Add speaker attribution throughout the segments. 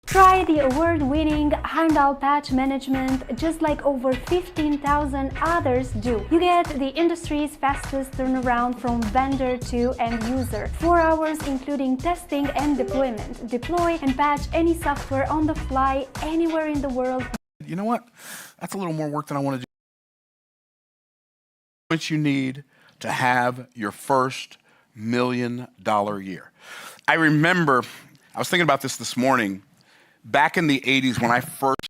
Speaker 1: Try the award-winning Heimdall patch management just like over 15,000 others do. You get the industry's fastest turnaround from vendor to end user. 4 hours including testing and deployment. Deploy and patch any software on the fly anywhere in the world.
Speaker 2: You know what? That's a little more work than I want to do. What you need to have your first $1 million year. I remember, I was thinking about this morning. Back in the 80s, when I first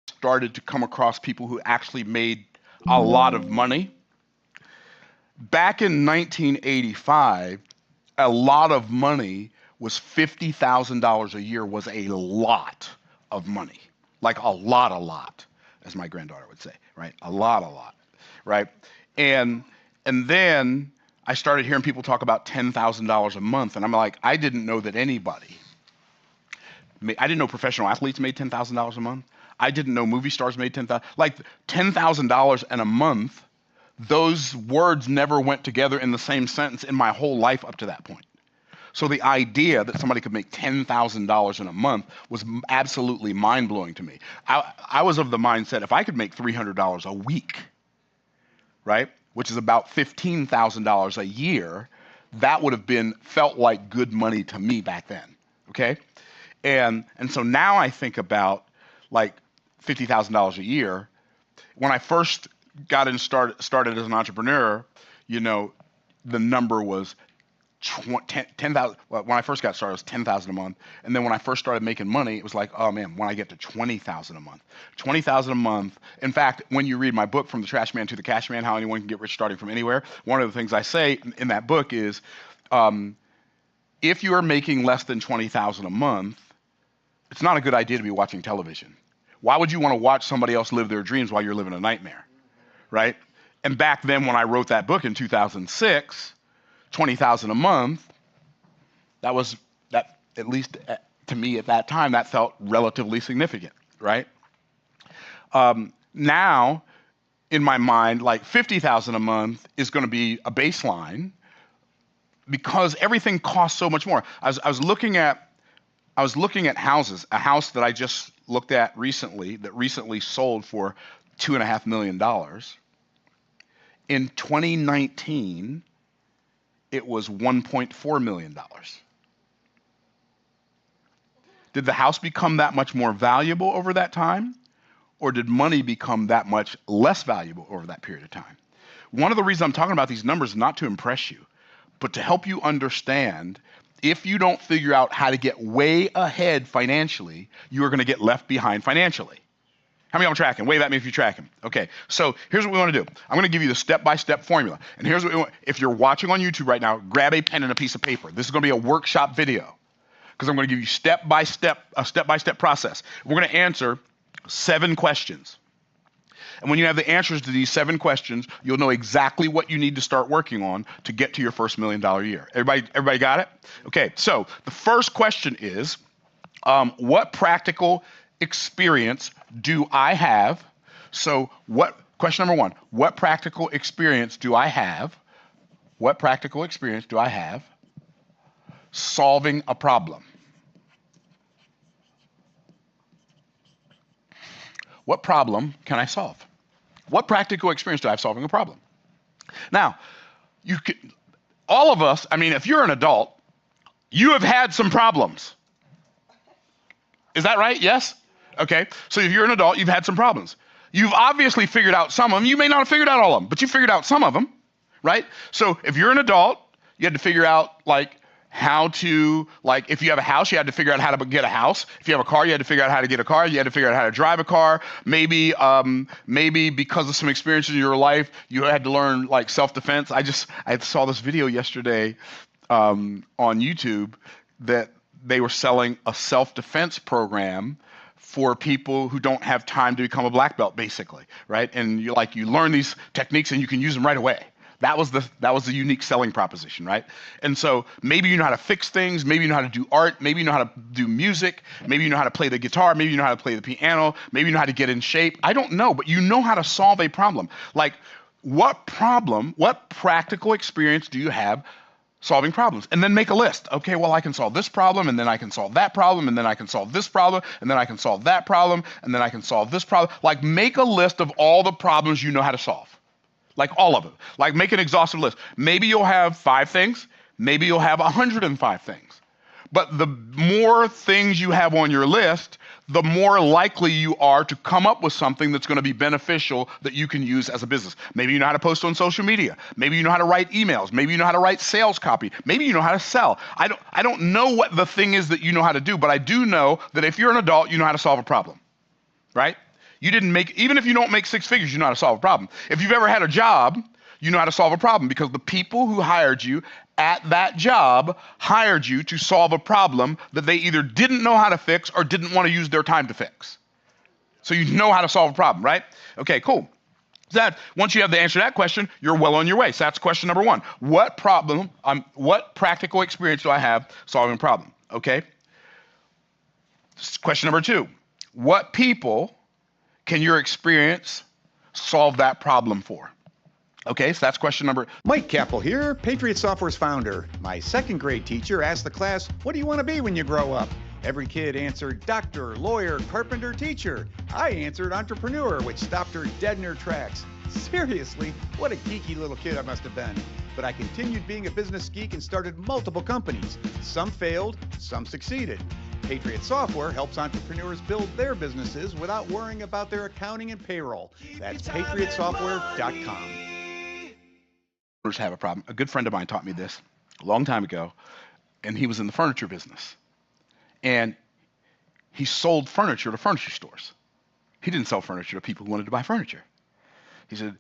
Speaker 2: started to come across people who actually made a lot of money, back in 1985, a lot of money was $50,000 a year was a lot of money. Like a lot, as my granddaughter would say, right? A lot, right? And then I started hearing people talk about $10,000 a month, and I'm like, I didn't know that anybody. I didn't know professional athletes made $10,000 a month. I didn't know movie stars made $10,000. Like $10,000 in a month, those words never went together in the same sentence in my whole life up to that point. So the idea that somebody could make $10,000 in a month was absolutely mind-blowing to me. I was of the mindset, if I could make $300 a week, right, which is about $15,000 a year, that would have felt like good money to me back then, okay? And so now I think about like $50,000 a year. When I first got in started as an entrepreneur, you know, the number was 10,000. Well, when I first got started, it was 10,000 a month. And then when I first started making money, it was like, oh man, when I get to 20,000 a month, 20,000 a month. In fact, when you read my book, From the Trash Man to the Cash Man, How Anyone Can Get Rich Starting from Anywhere, one of the things I say in that book is, if you are making less than 20,000 a month, it's not a good idea to be watching television. Why would you want to watch somebody else live their dreams while you're living a nightmare, right? And back then when I wrote that book in 2006, 20,000 a month, that at least to me at that time, that felt relatively significant, right? Now, in my mind, like 50,000 a month is going to be a baseline because everything costs so much more. I was looking at houses, a house that I just looked at recently, that recently sold for $2.5 million. In 2019, it was $1.4 million. Did the house become that much more valuable over that time? Or did money become that much less valuable over that period of time? One of the reasons I'm talking about these numbers is not to impress you, but to help you understand if you don't figure out how to get way ahead financially, you are going to get left behind financially. How many of you are tracking? Wave at me if you're tracking. Okay, so here's what we want to do. I'm going to give you the step-by-step formula. And here's what we want. If you're watching on YouTube right now, grab a pen and a piece of paper. This is going to be a workshop video because I'm going to give you a step-by-step process. We're going to answer 7 questions. And when you have the answers to these 7 questions, you'll know exactly what you need to start working on to get to your first $1 million year. Everybody got it? Okay, so the first question is, what practical experience do I have? So question number 1, what practical experience do I have? What practical experience do I have solving a problem? What problem can I solve? What practical experience do I have solving a problem? Now, all of us, I mean, if you're an adult, you have had some problems. Is that right? Yes? Okay. So if you're an adult, you've had some problems. You've obviously figured out some of them. You may not have figured out all of them, but you figured out some of them, right? So if you're an adult, you had to figure out how to, if you have a house, you had to figure out how to get a house. If you have a car, you had to figure out how to get a car. You had to figure out how to drive a car. Maybe because of some experiences in your life, you had to learn self-defense. I saw this video yesterday on YouTube that they were selling a self-defense program for people who don't have time to become a black belt, basically, right? And you learn these techniques and you can use them right away. That was the unique selling proposition, right? And so maybe you know how to fix things, maybe you know how to do art, maybe you know how to do music, maybe you know how to play the guitar, maybe you know how to play the piano, maybe you know how to get in shape. I don't know, but you know how to solve a problem. What practical experience do you have solving problems. And then make a list. Okay, well, I can solve this problem, and then I can solve that problem, and then I can solve this problem, and then I can solve that problem, and then I can solve this problem. Like, make a list of all the problems you know how to solve. Like, all of them. Like, make an exhaustive list. Maybe you'll have 5 things. Maybe you'll have 105 things. But the more things you have on your list, the more likely you are to come up with something that's going to be beneficial that you can use as a business. Maybe you know how to post on social media. Maybe you know how to write emails. Maybe you know how to write sales copy. Maybe you know how to sell. I don't know what the thing is that you know how to do, but I do know that if you're an adult, you know how to solve a problem, right? Even if you don't make 6 figures, you know how to solve a problem. If you've ever had a job, you know how to solve a problem because the people who hired you at that job hired you to solve a problem that they either didn't know how to fix or didn't want to use their time to fix. So you know how to solve a problem, right? Okay, cool. Once you have the answer to that question, you're well on your way. So that's question number 1. What practical experience do I have solving a problem? Okay. Question number 2. What people can your experience solve that problem for? Okay, so that's question number.
Speaker 3: Mike Capel here, Patriot Software's founder. My 2nd grade teacher asked the class, what do you want to be when you grow up? Every kid answered doctor, lawyer, carpenter, teacher. I answered entrepreneur, which stopped her dead in her tracks. Seriously, what a geeky little kid I must have been. But I continued being a business geek and started multiple companies. Some failed, some succeeded. Patriot Software helps entrepreneurs build their businesses without worrying about their accounting and payroll. That's patriotsoftware.com.
Speaker 2: Have a problem. A good friend of mine taught me this a long time ago, and he was in the furniture business. And he sold furniture to furniture stores. He didn't sell furniture to people who wanted to buy furniture. He said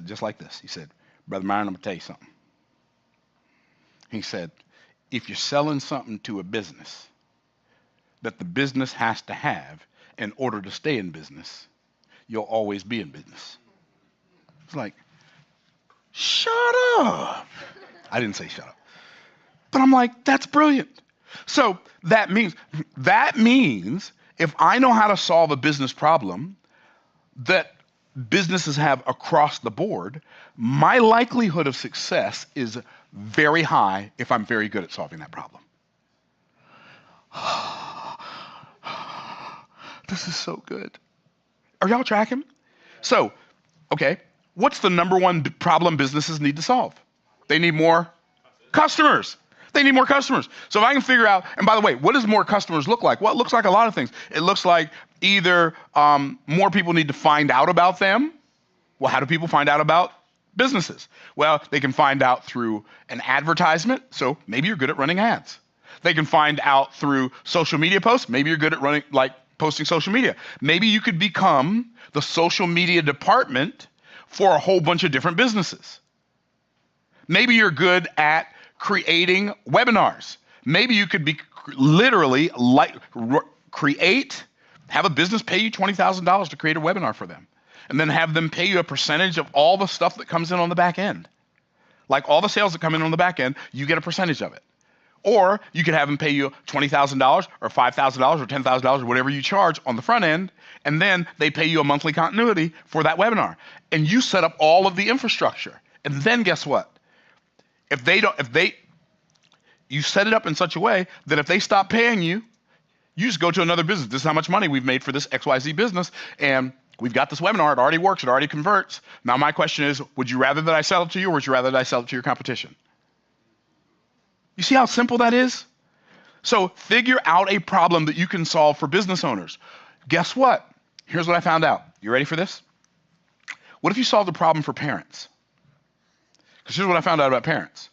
Speaker 2: just like this. He said, Brother Myron, I'm going to tell you something. He said, if you're selling something to a business that the business has to have in order to stay in business, you'll always be in business. It's like, shut up. I didn't say shut up. But I'm like, that's brilliant. So that means if I know how to solve a business problem that businesses have across the board, my likelihood of success is very high if I'm very good at solving that problem. This is so good. Are y'all tracking? So, okay. What's the number 1 problem businesses need to solve? They need more customers. They need more customers. So if I can figure out, and by the way, what does more customers look like? Well, it looks like a lot of things. It looks like either more people need to find out about them. Well, how do people find out about businesses? Well, they can find out through an advertisement. So maybe you're good at running ads. They can find out through social media posts. Maybe you're good at posting social media. Maybe you could become the social media department for a whole bunch of different businesses. Maybe you're good at creating webinars. Maybe you could be literally have a business pay you $20,000 to create a webinar for them, and then have them pay you a percentage of all the stuff that comes in on the back end. Like all the sales that come in on the back end, you get a percentage of it. Or you could have them pay you $20,000 or $5,000 or $10,000 or whatever you charge on the front end, and then they pay you a monthly continuity for that webinar. And you set up all of the infrastructure. And then guess what? You set it up in such a way that if they stop paying you, you just go to another business. This is how much money we've made for this XYZ business, and we've got this webinar. It already works. It already converts. Now my question is, would you rather that I sell it to you, or would you rather that I sell it to your competition? You see how simple that is? So figure out a problem that you can solve for business owners. Guess what? Here's what I found out. You ready for this? What if you solved a problem for parents? Because here's what I found out about parents.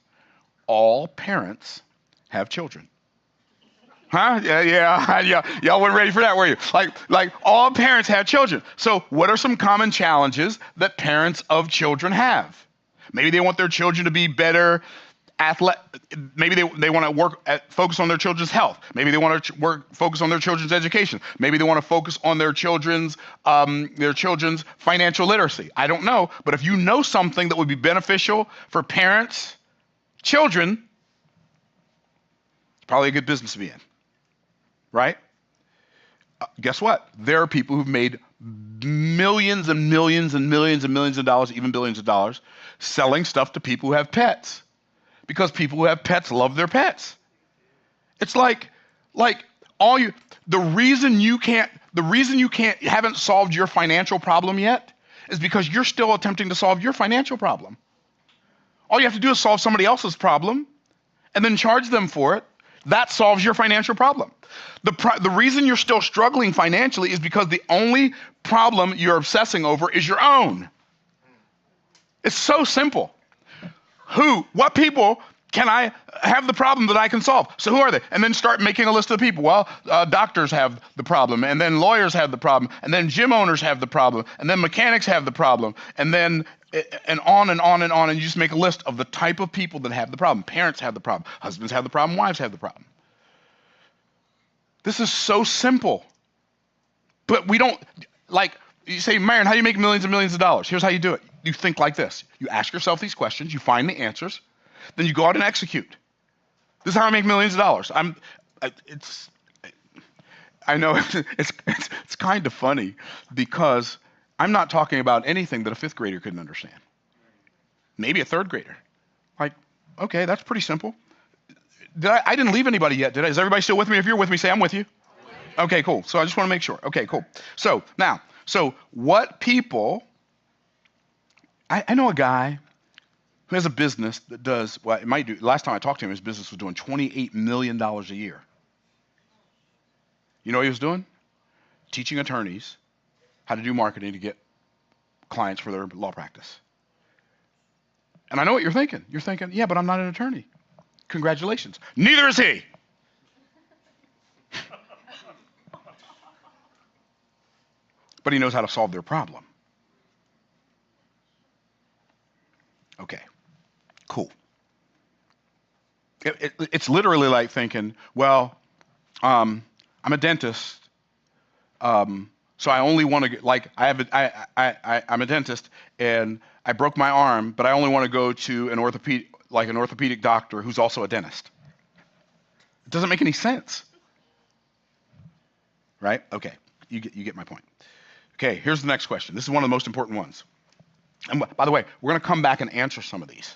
Speaker 2: All parents have children. Huh? Yeah. Y'all weren't ready for that, were you? Like all parents have children. So what are some common challenges that parents of children have? Maybe they want their children to be better maybe they want to focus on their children's health. Maybe they want to focus on their children's education. Maybe they want to focus on their children's financial literacy. I don't know, but if you know something that would be beneficial for parents, children, it's probably a good business to be in, right? Guess what? There are people who've made millions and millions and millions and millions of dollars, even billions of dollars, selling stuff to people who have pets. Because people who have pets love their pets. It's like the reason you haven't solved your financial problem yet is because you're still attempting to solve your financial problem. All you have to do is solve somebody else's problem and then charge them for it. That solves your financial problem. The reason you're still struggling financially is because the only problem you're obsessing over is your own. It's so simple. What people can I have the problem that I can solve? So who are they? And then start making a list of people. Well, doctors have the problem, and then lawyers have the problem, and then gym owners have the problem, and then mechanics have the problem, and then and on and on and on, and you just make a list of the type of people that have the problem. Parents have the problem. Husbands have the problem. Wives have the problem. This is so simple. But we don't, you say, Marion, how do you make millions and millions of dollars? Here's how you do it. You think like this. You ask yourself these questions, you find the answers, then you go out and execute. This is how I make millions of dollars. I know it's kind of funny because I'm not talking about anything that a fifth grader couldn't understand. Maybe a third grader. Okay, that's pretty simple. I didn't leave anybody yet, did I? Is everybody still with me? If you're with me, say I'm with you. Okay, cool. So I just want to make sure. Okay, cool. So what people, I know a guy who has a business that does, well, it might do, last time I talked to him, his business was doing $28 million a year. You know what he was doing? Teaching attorneys how to do marketing to get clients for their law practice. And I know what you're thinking. You're thinking, yeah, but I'm not an attorney. Congratulations. Neither is he. But he knows how to solve their problem. Okay, cool. It's literally like thinking, well, I'm a dentist, so I only want to get, I'm a dentist and I broke my arm, but I only want to go to an orthopedic doctor who's also a dentist. It doesn't make any sense, right? Okay, you get my point. Okay, here's the next question. This is one of the most important ones. And by the way, we're going to come back and answer some of these.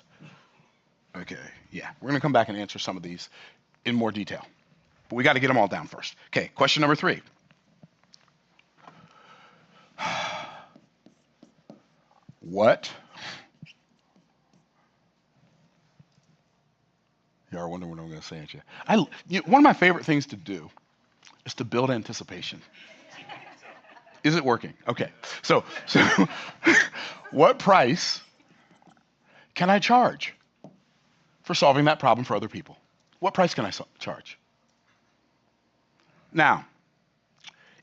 Speaker 2: Okay, yeah, we're going to come back and answer some of these in more detail. But we got to get them all down first. Okay, question number 3. What? You are wondering what I'm going to say, ain't you? One of my favorite things to do is to build anticipation. Is it working? Okay. So what price can I charge for solving that problem for other people? What price can I charge? Now,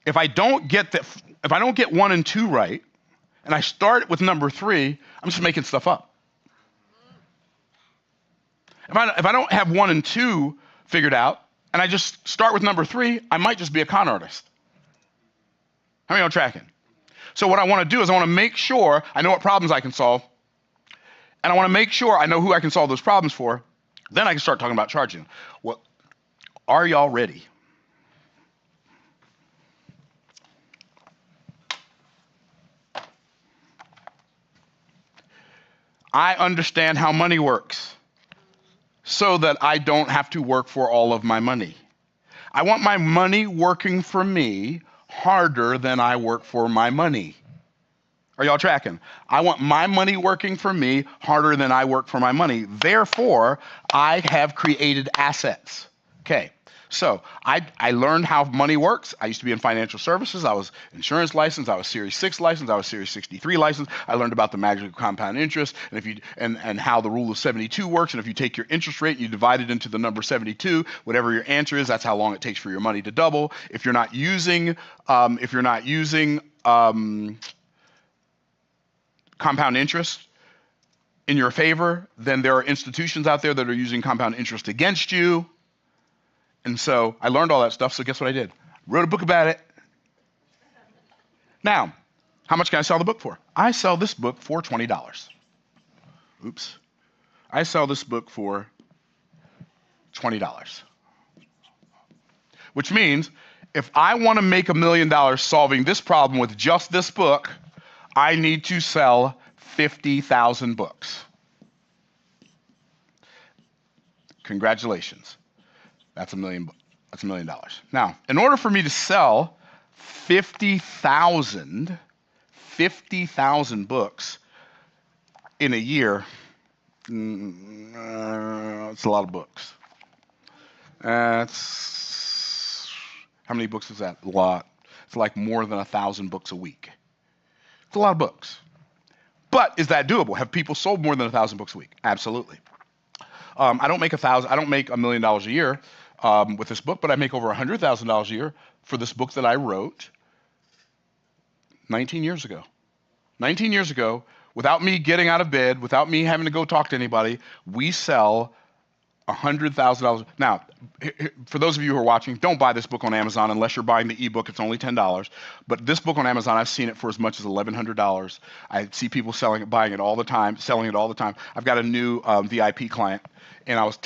Speaker 2: if I don't get 1 and 2 right, and I start with number 3, I'm just making stuff up. If I don't have 1 and 2 figured out, and I just start with number 3, I might just be a con artist. How many are tracking? So what I want to do is I want to make sure I know what problems I can solve, and I want to make sure I know who I can solve those problems for. Then I can start talking about charging. Well, are y'all ready? I understand how money works so that I don't have to work for all of my money. I want my money working for me harder than I work for my money. Are y'all tracking? I want my money working for me harder than I work for my money. Therefore, I have created assets. Okay, so I learned how money works. I used to be in financial services. I was insurance licensed. I was Series 6 licensed. I was Series 63 licensed. I learned about the magic of compound interest and how the rule of 72 works. And if you take your interest rate and you divide it into the number 72, whatever your answer is, that's how long it takes for your money to double. If you're not using compound interest in your favor, then there are institutions out there that are using compound interest against you. And so I learned all that stuff, so guess what I did? Wrote a book about it. Now, how much can I sell the book for? I sell this book for $20. Oops. I sell this book for $20. Which means if I want to make $1 million solving this problem with just this book, I need to sell 50,000 books. Congratulations. That's $1 million. That's $1 million. Now, in order for me to sell 50,000 books in a year, it's a lot of books. That's how many books is that? A lot. It's like more than 1,000 books a week. It's a lot of books. But is that doable? Have people sold more than 1,000 books a week? Absolutely. I don't make $1 million a year with this book, but I make over $100,000 a year for this book that I wrote 19 years ago. 19 years ago, without me getting out of bed, without me having to go talk to anybody, we sell $100,000. Now, for those of you who are watching, don't buy this book on Amazon unless you're buying the ebook. It's only $10. But this book on Amazon, I've seen it for as much as $1,100. I see people buying it all the time, selling it all the time. I've got a new VIP client, and I was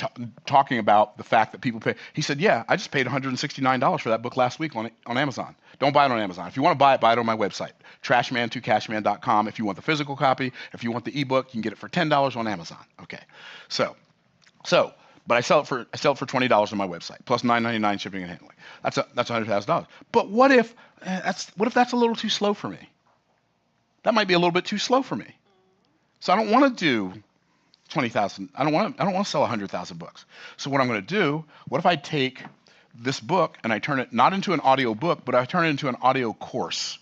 Speaker 2: talking about the fact that people pay. He said, yeah, I just paid $169 for that book last week on Amazon. Don't buy it on Amazon. If you want to buy it on my website, trashman2cashman.com. If you want the physical copy, if you want the ebook, you can get it for $10 on Amazon. Okay, but I sell it for $20 on my website, plus $9.99 shipping and handling. That's $100,000. But what if that's a little too slow for me? That might be a little bit too slow for me. So I don't want to do 20,000. I don't want to sell 100,000 books. So what I'm going to do? What if I take this book and I turn it not into an audio book, but I turn it into an audio course,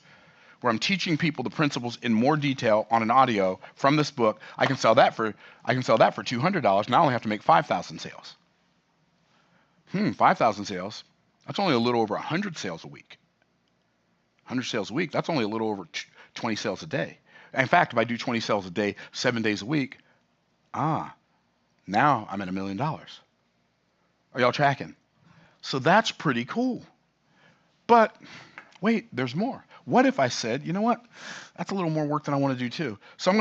Speaker 2: where I'm teaching people the principles in more detail on an audio from this book. I can sell that for $200, and I only have to make 5,000 sales. 5,000 sales. That's only a little over 100 sales a week. 100 sales a week. That's only a little over 20 sales a day. In fact, if I do 20 sales a day, 7 days a week, now I'm at $1 million. Are y'all tracking? So that's pretty cool. But wait, there's more. What if I said, you know what? That's a little more work than I want to do too. So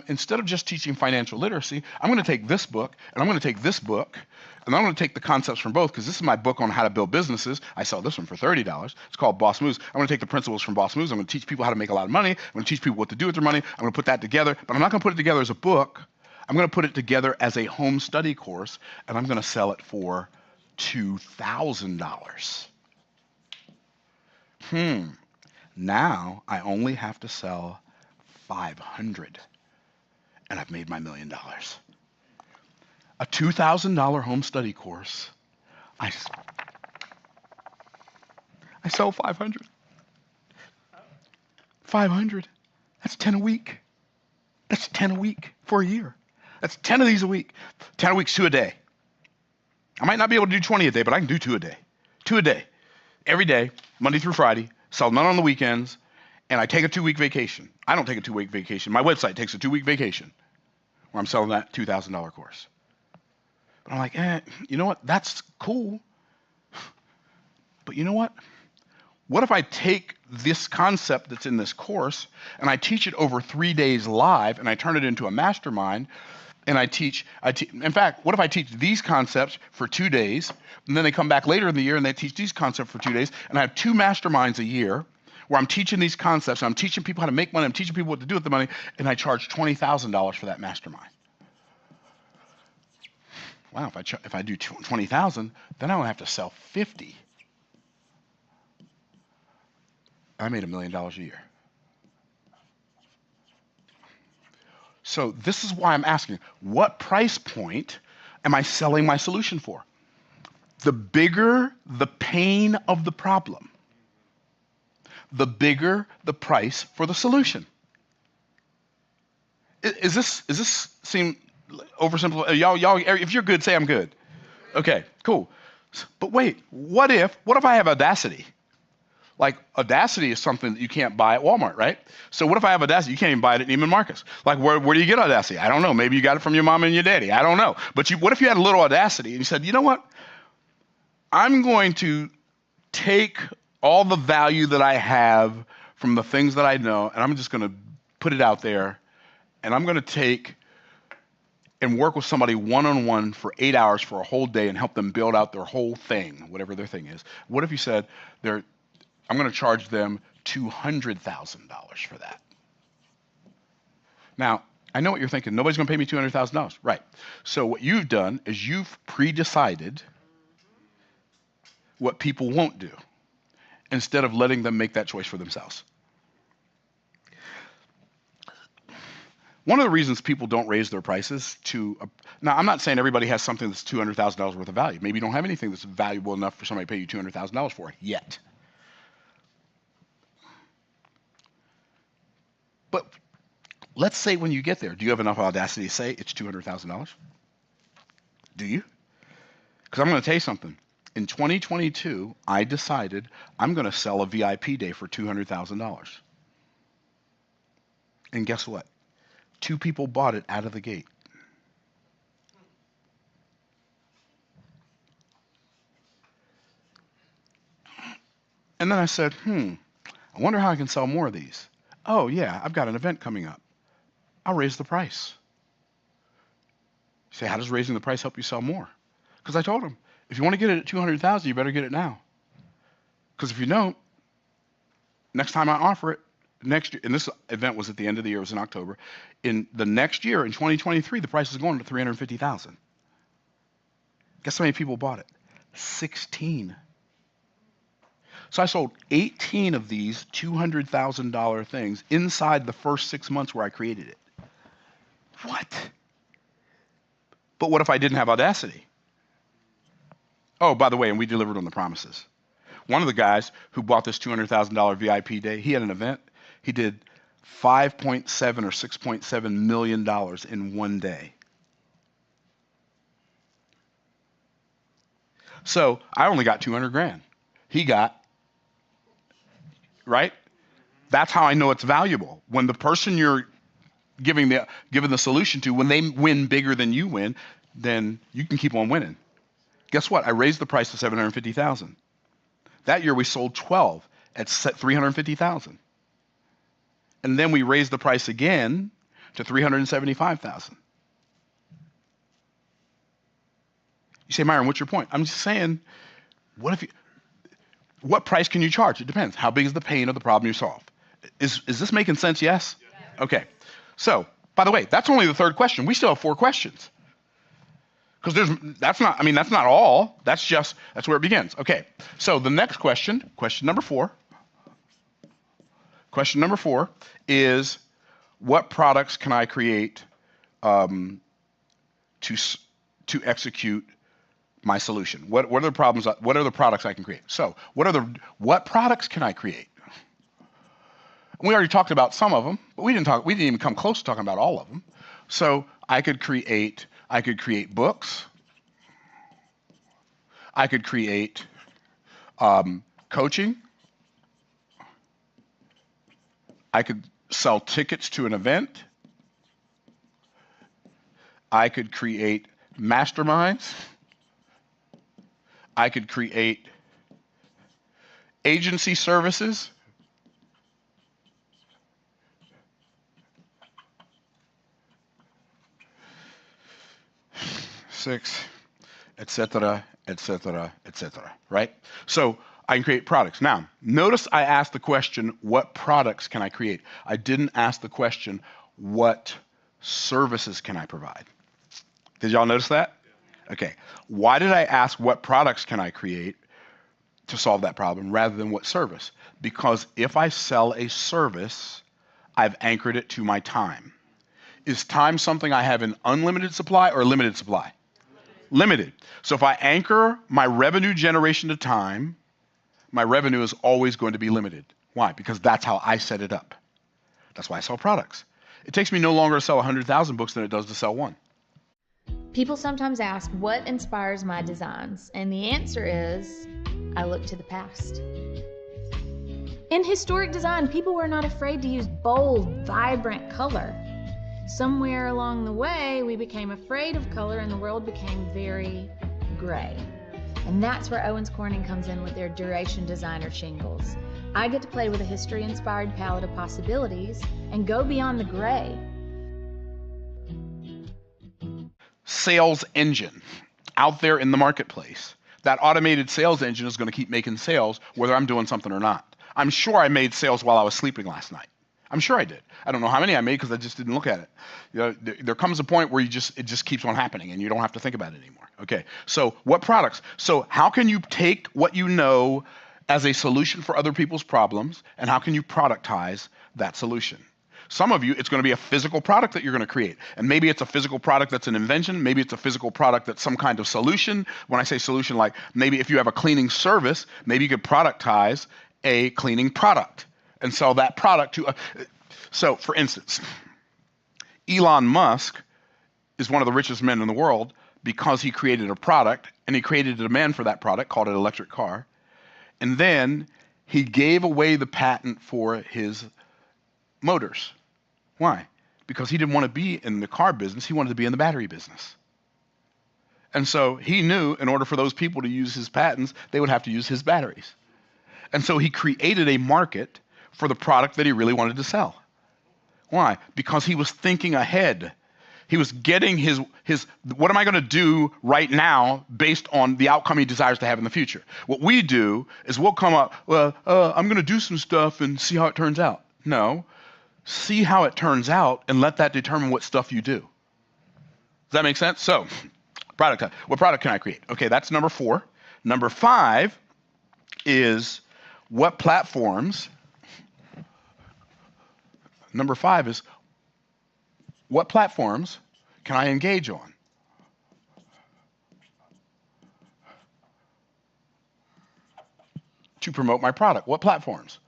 Speaker 2: instead of just teaching financial literacy, I'm going to take this book, and I'm going to take this book, and I'm going to take the concepts from both, because this is my book on how to build businesses. I sell this one for $30. It's called Boss Moves. I'm going to take the principles from Boss Moves. I'm going to teach people how to make a lot of money. I'm going to teach people what to do with their money. I'm going to put that together, but I'm not going to put it together as a book. I'm going to put it together as a home study course, and I'm going to sell it for $2,000. Now I only have to sell 500, and I've made my $1 million. A $2,000 home study course. I sell 500. 500. That's 10 a week. That's 10 a week for a year. That's 10 of these a week. 10 a week's 2 a day. I might not be able to do 20 a day, but I can do 2 a day. 2 a day. Every day, Monday through Friday. Sell none on the weekends, and I take a 2-week vacation. I don't take a 2-week vacation. My website takes a 2-week vacation where I'm selling that $2,000 course. But I'm like, you know what? That's cool. But you know what? What if I take this concept that's in this course and I teach it over 3 days live, and I turn it into a mastermind, and in fact, what if I teach these concepts for 2 days, and then they come back later in the year and they teach these concepts for 2 days, and I have 2 masterminds a year where I'm teaching these concepts, and I'm teaching people how to make money, I'm teaching people what to do with the money, and I charge $20,000 for that mastermind. Wow, if I do 20,000, then I only have to sell 50. I made $1 million a year. So this is why I'm asking, what price point am I selling my solution for? The bigger the pain of the problem, the bigger the price for the solution. Is this seem oversimplified? Y'all, if you're good, say I'm good. Okay, cool. But wait, what if I have Audacity? Like, Audacity is something that you can't buy at Walmart, right? So what if I have Audacity? You can't even buy it at Neiman Marcus. Like, where do you get Audacity? I don't know. Maybe you got it from your mom and your daddy. I don't know. But what if you had a little Audacity and you said, you know what? I'm going to take all the value that I have from the things that I know, and I'm just going to put it out there, and I'm going to take and work with somebody one-on-one for 8 hours for a whole day and help them build out their whole thing, whatever their thing is. What if you said, I'm going to charge them $200,000 for that? Now, I know what you're thinking. Nobody's going to pay me $200,000. Right. So what you've done is you've pre-decided what people won't do instead of letting them make that choice for themselves. One of the reasons people don't raise their prices now I'm not saying everybody has something that's $200,000 worth of value. Maybe you don't have anything that's valuable enough for somebody to pay you $200,000 for yet. But let's say when you get there, do you have enough audacity to say it's $200,000? Do you? Because I'm going to tell you something. In 2022, I decided I'm going to sell a VIP day for $200,000. And guess what? 2 people bought it out of the gate. And then I said, I wonder how I can sell more of these. Oh yeah, I've got an event coming up. I'll raise the price. You say, how does raising the price help you sell more? Because I told him, if you want to get it at $200,000, you better get it now. Because if you don't, next time I offer it, next year, and this event was at the end of the year, it was in October. In the next year, in 2023, the price is going to $350,000. Guess how many people bought it? 16. So I sold 18 of these $200,000 things inside the first 6 months where I created it. What? But what if I didn't have audacity? Oh, by the way, and we delivered on the promises. One of the guys who bought this $200,000 VIP day, he had an event. He did $5.7 or $6.7 million in one day. So I only got 200 grand. He got, right? That's how I know it's valuable. When the person you're giving the solution to, when they win bigger than you win, then you can keep on winning. Guess what? I raised the price to $750,000. That year we sold 12 at $350,000. And then we raised the price again to $375,000. You say, Myron, what's your point? I'm just saying, what price can you charge? It depends. How big is the pain of the problem you solve? Is this making sense? Yes? Okay. So, by the way, that's only the third question. We still have 4 questions. Because that's not all. That's where it begins. Okay. So the next question number 4. Question number 4 is, what products can I create to execute my solution? What are the problems? What are the products I can create? So what products can I create? We already talked about some of them, but we didn't even come close to talking about all of them. So I could create books. I could create coaching. I could sell tickets to an event. I could create masterminds. I could create agency services. Etc., etc., etc., right? So I can create products. Now, notice I asked the question, what products can I create? I didn't ask the question, what services can I provide? Did y'all notice that? Okay. Why did I ask what products can I create to solve that problem rather than what service? Because if I sell a service, I've anchored it to my time. Is time something I have in unlimited supply or limited supply? Limited. So if I anchor my revenue generation to time, my revenue is always going to be limited. Why? Because that's how I set it up. That's why I sell products. It takes me no longer to sell 100,000 books than it does to sell one.
Speaker 4: People sometimes ask, what inspires my designs? And the answer is, I look to the past. In historic design, people were not afraid to use bold, vibrant color. Somewhere along the way, we became afraid of color and the world became very gray. And that's where Owens Corning comes in with their Duration Designer shingles. I get to play with a history-inspired palette of possibilities and go beyond the gray.
Speaker 2: Sales engine out there in the marketplace. That automated sales engine is going to keep making sales whether I'm doing something or not. I'm sure I made sales while I was sleeping last night. I'm sure I did. I don't know how many I made because I just didn't look at it. You know, there comes a point where it just keeps on happening and you don't have to think about it anymore. Okay, so what products? So how can you take what you know as a solution for other people's problems, and how can you productize that solution? Some of you, it's going to be a physical product that you're going to create. And maybe it's a physical product that's an invention. Maybe it's a physical product that's some kind of solution. When I say solution, like maybe if you have a cleaning service, maybe you could productize a cleaning product and sell that product to so for instance, Elon Musk is one of the richest men in the world because he created a product and he created a demand for that product called an electric car. And then he gave away the patent for his motors. Why? Because he didn't want to be in the car business, he wanted to be in the battery business. And so he knew in order for those people to use his patents, they would have to use his batteries. And so he created a market for the product that he really wanted to sell. Why? Because he was thinking ahead. He was getting his what am I going to do right now based on the outcome he desires to have in the future? What we do is we'll come up, well, I'm going to do some stuff and see how it turns out. No. See how it turns out and let that determine what stuff you do. Does that make sense? So, what product can I create? Okay, that's number 4. Number 5 is what platforms. Number 5 is what platforms can I engage on? To promote my product. What platforms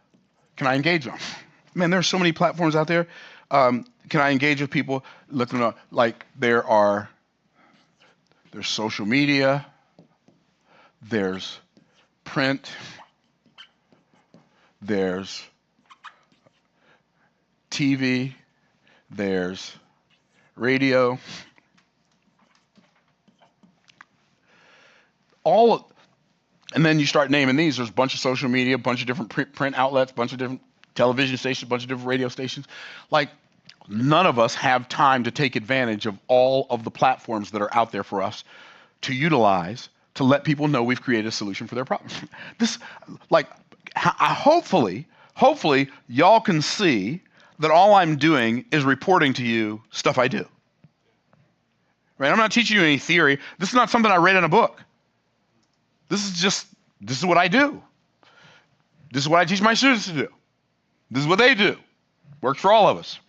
Speaker 2: can I engage on? Man, there's so many platforms out there. Can I engage with people? Let them know, like there's social media, there's print, there's TV, there's radio. And then you start naming these. There's a bunch of social media, a bunch of different print outlets, a bunch of different television stations, a bunch of different radio stations. Like, none of us have time to take advantage of all of the platforms that are out there for us to utilize to let people know we've created a solution for their problem. Hopefully, y'all can see that all I'm doing is reporting to you stuff I do. Right? I'm not teaching you any theory. This is not something I read in a book. This is what I do. This is what I teach my students to do. This is what they do. Works for all of us.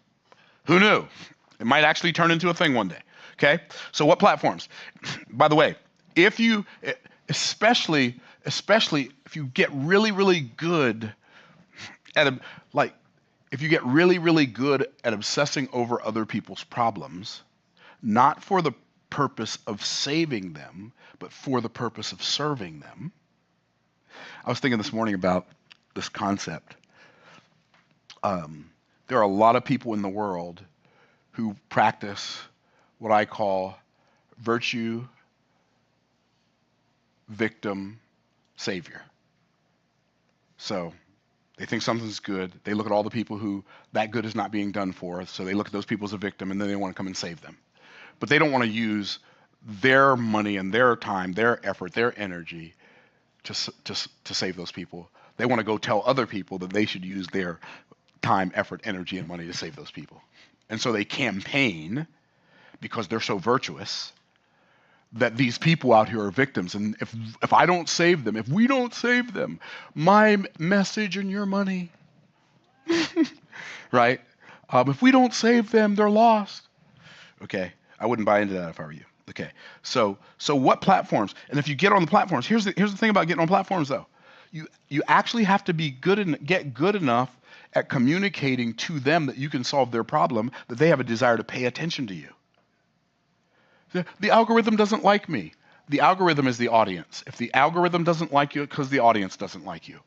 Speaker 2: Who knew? It might actually turn into a thing one day. Okay? So what platforms? By the way, if you, especially if you get really, really good at if you get really, really good at obsessing over other people's problems, not for the purpose of saving them, but for the purpose of serving them. I was thinking this morning about this concept. There are a lot of people in the world who practice what I call virtue, victim, savior. So they think something's good. They look at all the people who that good is not being done for, so they look at those people as a victim, and then they want to come and save them. But they don't want to use their money and their time, their effort, their energy to save those people. They want to go tell other people that they should use their time, effort, energy, and money to save those people. And so they campaign, because they're so virtuous, that these people out here are victims. And if I don't save them, if we don't save them, my message and your money, right? If we don't save them, they're lost. Okay, I wouldn't buy into that if I were you. Okay, so what platforms? And if you get on the platforms, here's the thing about getting on platforms, though. You actually have to be get good enough at communicating to them that you can solve their problem, that they have a desire to pay attention to you. The algorithm doesn't like me. The algorithm is the audience. If the algorithm doesn't like you, it's because the audience doesn't like you.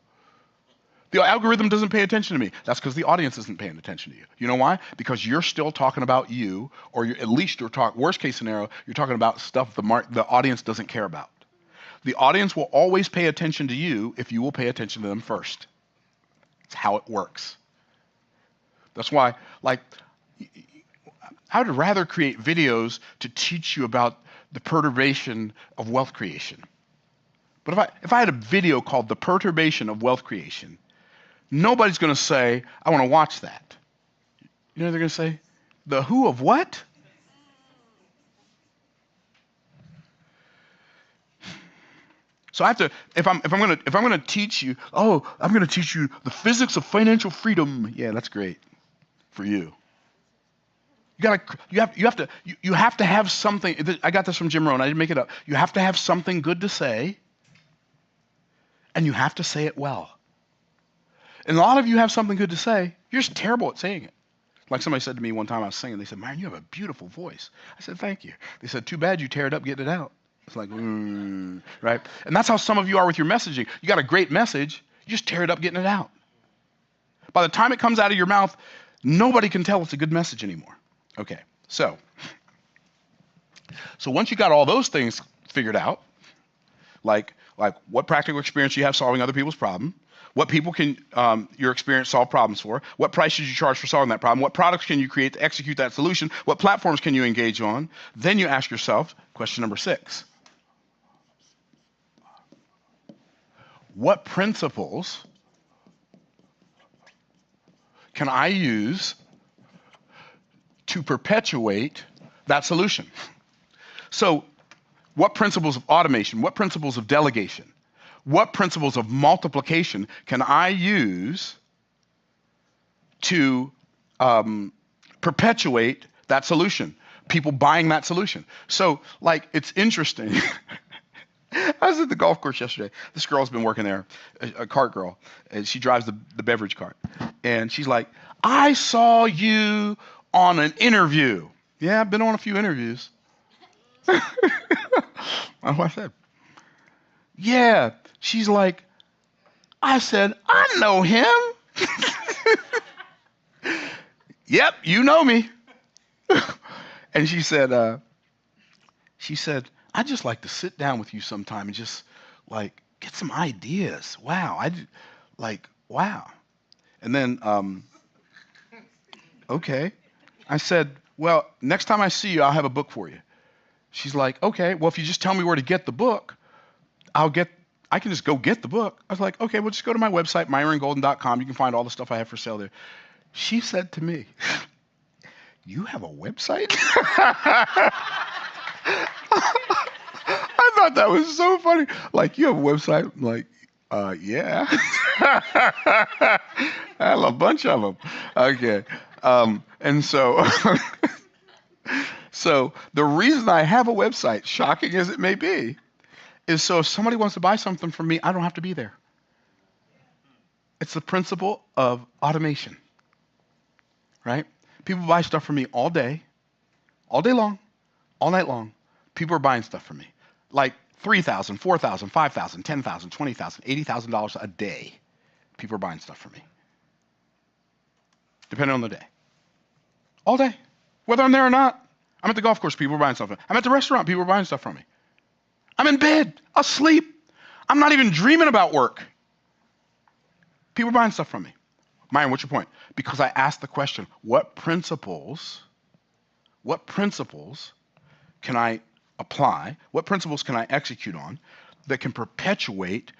Speaker 2: The algorithm doesn't pay attention to me. That's because the audience isn't paying attention to you. You know why? Because you're still talking about you, or at least worst case scenario, you're talking about stuff the audience doesn't care about. The audience will always pay attention to you if you will pay attention to them first. It's how it works. That's why, I would rather create videos to teach you about the perturbation of wealth creation. But if I had a video called The Perturbation of Wealth Creation, nobody's going to say, I want to watch that. You know what they're going to say? The who of what? So I have to, if I'm gonna teach you, I'm gonna teach you the physics of financial freedom. Yeah, that's great for you. You have to have something. I got this from Jim Rohn. I didn't make it up. You have to have something good to say, and you have to say it well. And a lot of you have something good to say. You're just terrible at saying it. Like somebody said to me one time, I was singing. They said, "Myron, you have a beautiful voice." I said, "Thank you." They said, "Too bad you tear it up getting it out." It's like, right? And that's how some of you are with your messaging. You got a great message, you just tear it up getting it out. By the time it comes out of your mouth, nobody can tell it's a good message anymore. Okay, so once you got all those things figured out, like what practical experience you have solving other people's problem, what people can your experience solve problems for, what price should you charge for solving that problem, what products can you create to execute that solution, what platforms can you engage on, then you ask yourself question number 6. What principles can I use to perpetuate that solution? So what principles of automation, what principles of delegation, what principles of multiplication can I use to perpetuate that solution? People buying that solution. So, like, it's interesting. I was at the golf course yesterday. This girl's been working there, a cart girl, and she drives the beverage cart. And she's like, "I saw you on an interview." Yeah, I've been on a few interviews. That's what I said. Yeah. She's like, I said, "I know him." "Yep, you know me." And she said, "I'd just like to sit down with you sometime and just like get some ideas." Wow. Wow. And then, okay. I said, "Well, next time I see you, I'll have a book for you." She's like, "Okay, well, if you just tell me where to get the book, I can just go get the book." I was like, "Okay, well, just go to my website, myrongolden.com. You can find all the stuff I have for sale there." She said to me, "You have a website?" I thought that was so funny. Like, "You have a website?" I'm like, yeah. I have a bunch of them. Okay. And so, so the reason I have a website, shocking as it may be, is so if somebody wants to buy something from me, I don't have to be there. It's the principle of automation, right? People buy stuff from me all day long, all night long. People are buying stuff from me. Like $3,000, $4,000, $5,000, $10,000, $20,000, $80,000 a day. People are buying stuff from me. Depending on the day. All day. Whether I'm there or not. I'm at the golf course, people are buying stuff from me. I'm at the restaurant, people are buying stuff from me. I'm in bed, asleep. I'm not even dreaming about work. People are buying stuff from me. Myron, what's your point? Because I asked the question, what principles can I apply? What principles can I execute on that can perpetuate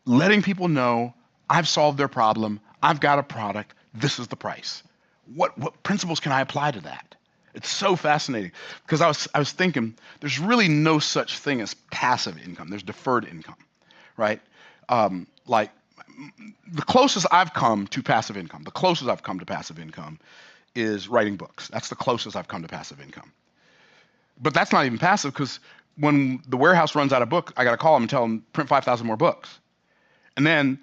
Speaker 2: letting people know I've solved their problem, I've got a product, this is the price? What principles can I apply to that? It's so fascinating because I was thinking there's really no such thing as passive income. There's deferred income, right? Like the closest I've come to passive income, is writing books. That's the closest I've come to passive income. But that's not even passive because when the warehouse runs out of book, I got to call them and tell them print 5,000 more books. And then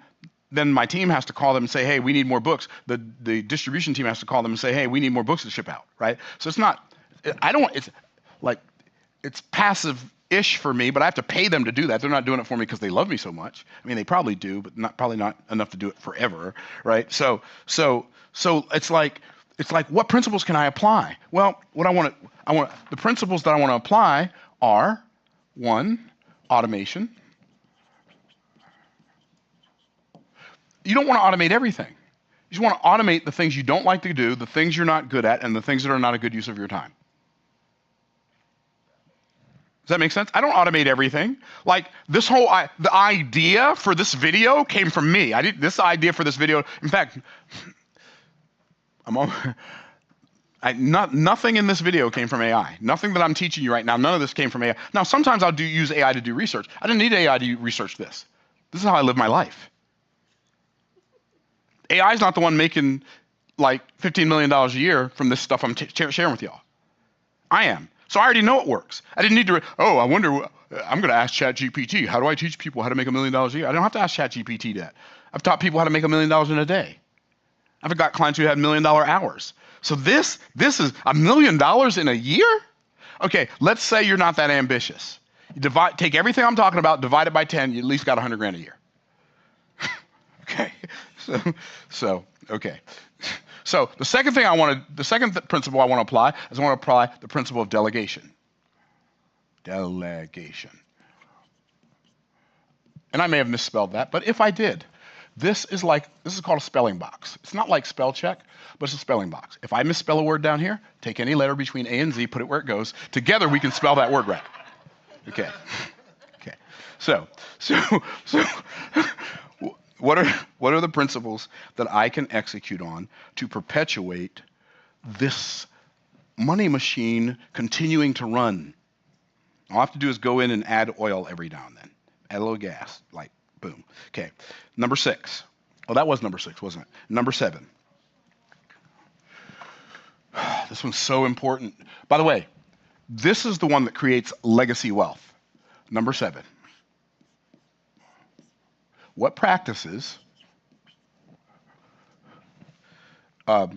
Speaker 2: my team has to call them and say, "Hey, we need more books." The distribution team has to call them and say, "Hey, we need more books to ship out," right? So it's passive-ish for me, but I have to pay them to do that. They're not doing it for me because they love me so much. I mean, they probably do, but probably not enough to do it forever, right? So it's like what principles can I apply? Well, the principles that I want to apply are 1, automation. You don't want to automate everything. You just want to automate the things you don't like to do, the things you're not good at, and the things that are not a good use of your time. Does that make sense? I don't automate everything. Like the idea for this video came from me. This idea for this video, in fact, Nothing in this video came from AI. Nothing that I'm teaching you right now, none of this came from AI. Now, sometimes I'll use AI to do research. I didn't need AI to research this. This is how I live my life. AI is not the one making like $15 million a year from this stuff I'm sharing with y'all. I am. So I already know it works. I didn't need to, I wonder, I'm going to ask ChatGPT, how do I teach people how to make $1 million a year? I don't have to ask ChatGPT that. I've taught people how to make $1 million in a day. I've got clients who had $1 million hours. So this is $1 million in a year? Okay, let's say you're not that ambitious. You take everything I'm talking about, divide it by 10, you at least got 100 grand a year. Okay, okay. So the second principle I want to apply is I want to apply the principle of delegation. Delegation. And I may have misspelled that, but if I did, this is called a spelling box. It's not like spell check, but it's a spelling box. If I misspell a word down here, take any letter between A and Z, put it where it goes. Together we can spell that word right. Okay. Okay. So what are the principles that I can execute on to perpetuate this money machine continuing to run? All I have to do is go in and add oil every now and then. Add a little gas, like boom. Okay. Number 6. Oh, that was number 6, wasn't it? Number 7. This one's so important. By the way, this is the one that creates legacy wealth. Number 7. What practices of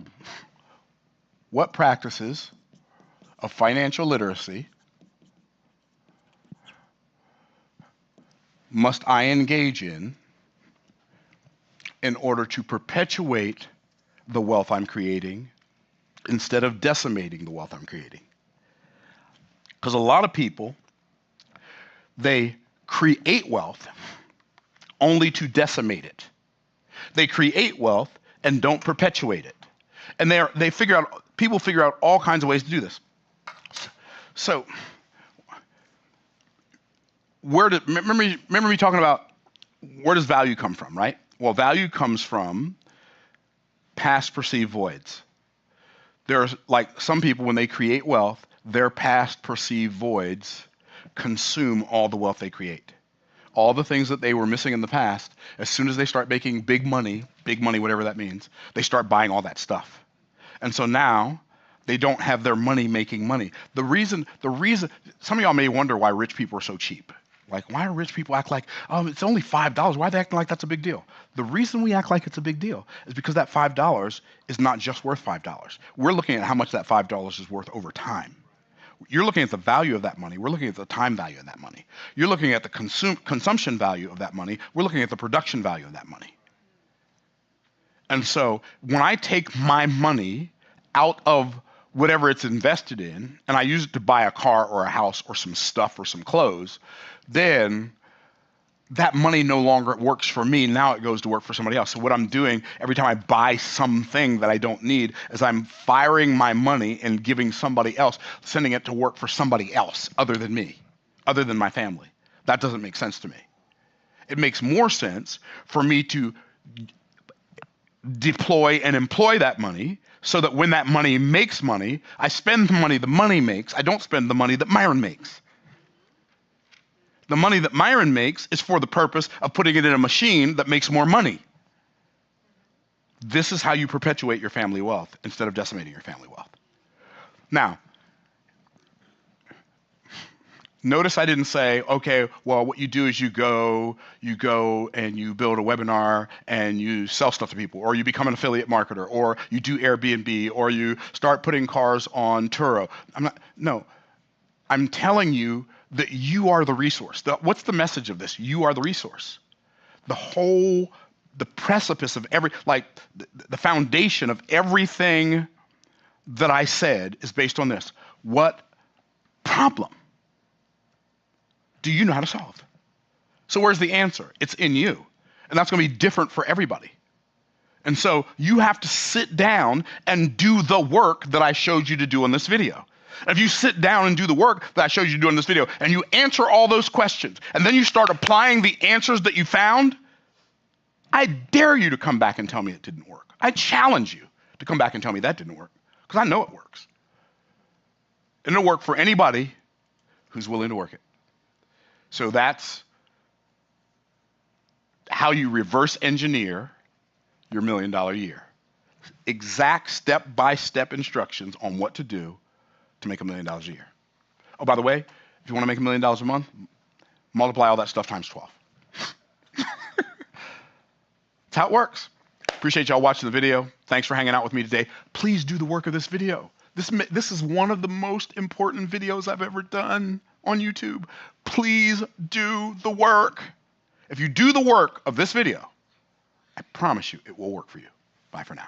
Speaker 2: financial literacy must I engage in order to perpetuate the wealth I'm creating instead of decimating the wealth I'm creating? Because a lot of people, they create wealth only to decimate it. They create wealth and don't perpetuate it. And people figure out all kinds of ways to do this. So, remember me talking about where does value come from, right? Well, value comes from past perceived voids. There's like some people, when they create wealth, their past perceived voids consume all the wealth they create. All the things that they were missing in the past, as soon as they start making big money, whatever that means, they start buying all that stuff. And so now they don't have their money making money. The reason, some of y'all may wonder why rich people are so cheap. Like, why do rich people act like, it's only $5? Why are they acting like that's a big deal? The reason we act like it's a big deal is because that $5 is not just worth $5. We're looking at how much that $5 is worth over time. You're looking at the value of that money. We're looking at the time value of that money. You're looking at the consumption value of that money. We're looking at the production value of that money. And so when I take my money out of whatever it's invested in, and I use it to buy a car or a house or some stuff or some clothes, then that money no longer works for me. Now it goes to work for somebody else. So what I'm doing every time I buy something that I don't need is I'm firing my money and giving somebody else, sending it to work for somebody else other than me, other than my family. That doesn't make sense to me. It makes more sense for me to deploy and employ that money so that when that money makes money, I spend the money the money makes. I don't spend the money that Myron makes. The money that Myron makes is for the purpose of putting it in a machine that makes more money. This is how you perpetuate your family wealth instead of decimating your family wealth. Now, notice I didn't say, okay, well, what you do is you go and you build a webinar and you sell stuff to people, or you become an affiliate marketer, or you do Airbnb, or you start putting cars on Turo. I'm telling you that you are the resource. What's the message of this? You are the resource. The precipice of the foundation of everything that I said is based on this. What problem do you know how to solve? So where's the answer? It's in you. And that's going to be different for everybody. And so you have to sit down and do the work that I showed you to do in this video. If you sit down and do the work that I showed you to do in this video, and you answer all those questions, and then you start applying the answers that you found, I dare you to come back and tell me it didn't work. I challenge you to come back and tell me that didn't work, because I know it works. And it'll work for anybody who's willing to work it. So that's how you reverse engineer your $1 million year. Exact step-by-step instructions on what to do to make $1 million a year. Oh, by the way, if you want to make $1 million a month, multiply all that stuff times 12. That's how it works. Appreciate y'all watching the video. Thanks for hanging out with me today. Please do the work of this video. This is one of the most important videos I've ever done on YouTube. Please do the work. If you do the work of this video, I promise you it will work for you. Bye for now.